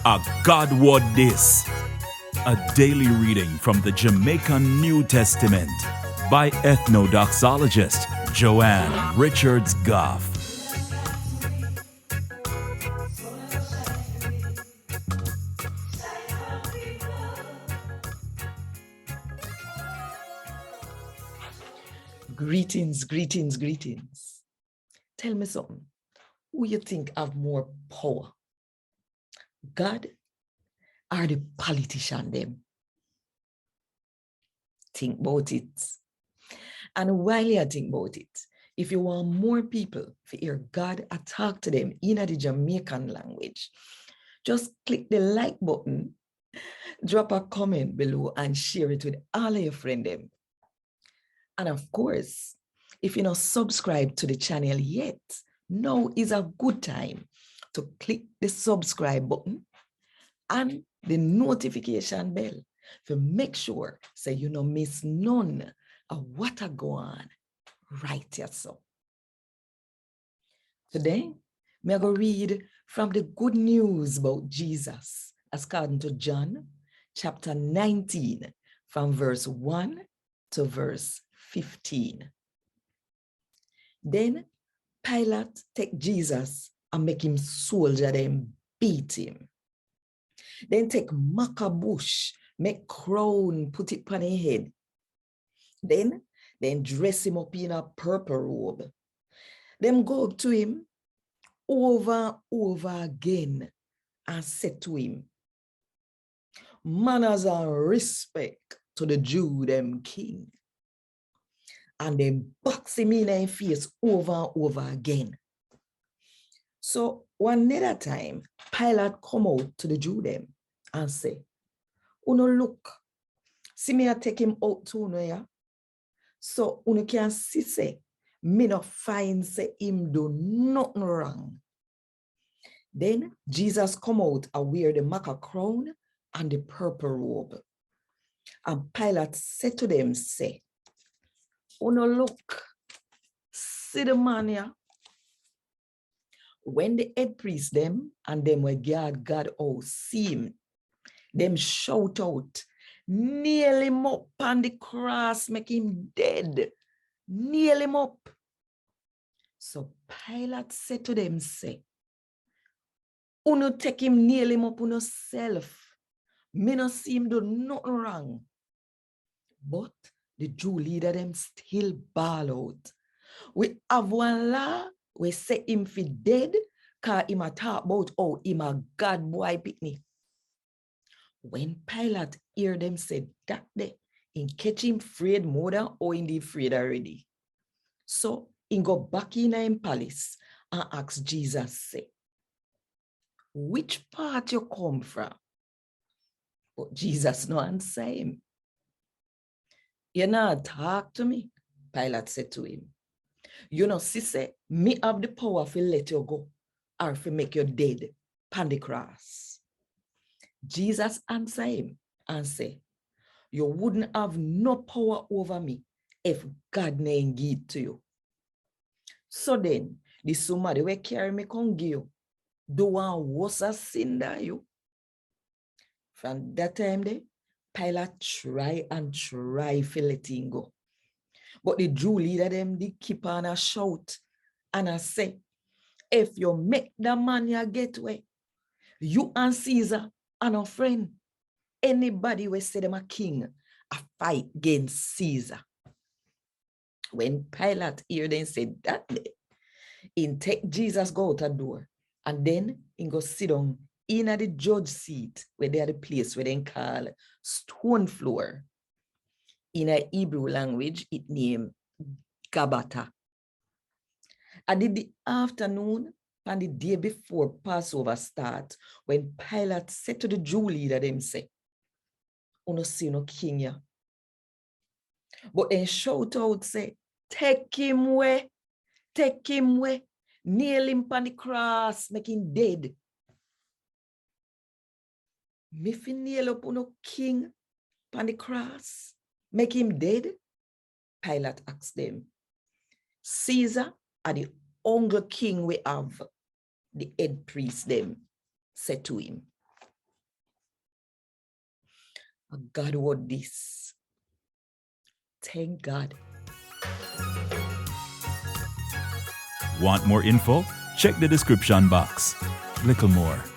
A God Word This, a daily reading from the Jamaican New Testament by Ethnodoxologist Joanne Richards Goffe. Greetings, greetings, greetings. Tell me something. Who you think have more power? God or the politician them? Think about it. And while you think about it, if you want more people to hear God talk to them in the Jamaican language, just click the like button, drop a comment below and share it with all of your friends. And of course, if you're not subscribed to the channel yet, now is a good time to click the subscribe button and the notification bell to make sure so you don't miss none of what are going on right here. So today, I'm going to read from the good news about Jesus as according to John chapter 19 from verse 1 to verse 15. Then Pilate take Jesus and make him soldier them beat him. Then take maca bush, make crown, put it on his head. Then dress him up in a purple robe. Then go up to him over again and said to him, manners and respect to the Jew them king. And then box him in his face over again. So one other time, Pilate come out to the Jew them and say, uno look, see me I take him out to uno ya. So uno can see say, me no find say him do nothing wrong. Then Jesus come out and wear the maca crown and the purple robe. And Pilate said to them, say, uno look, see the man here. When the head priest them and them were guard God all see him, them shout out, nail him up on the cross, make him dead, nail him up. So Pilate said to them, say, uno take him, nail him up on yourself. Me no see him do nothing wrong. But the Jew leader them still bawl out. We have one law, we say him fi dead, cause him a talk about how him a God boy pitney. When Pilate hear them say that day, he catch him afraid more than how he afraid already. So he go back in him palace and ask Jesus, say, which part you come from? But Jesus no answer him. You not talk to me, Pilate said to him. You know, see, say, me have the power to let you go or to make you dead upon the cross. Jesus answered him and said, you wouldn't have no power over me if God didn't give it to you. So then, the somebody will carry me come give you, do one worse sin than you. From that time there, Pilate try to let him go. But the Jew leader them, they keep on a shout and I say, if you make the man you get away, you and Caesar are no friend. Anybody will say them a king, a fight against Caesar. When Pilate hear them say that day, he take Jesus go out the door and then he go sit down in the judge seat where they are the place where they call stone floor. In a Hebrew language, it named Gabata. And in the afternoon, and the day before Passover start, when Pilate said to the Jew leader, them say, "Uno see no king ya." But then shout out, say, take him away, nail him on the cross, make him dead. Me fi nail up uno king on the cross, make him dead? Pilate asked them. Caesar are the only king we have, the head priest them said to him. God would this. Thank God. Want more info? Check the description box. Little more.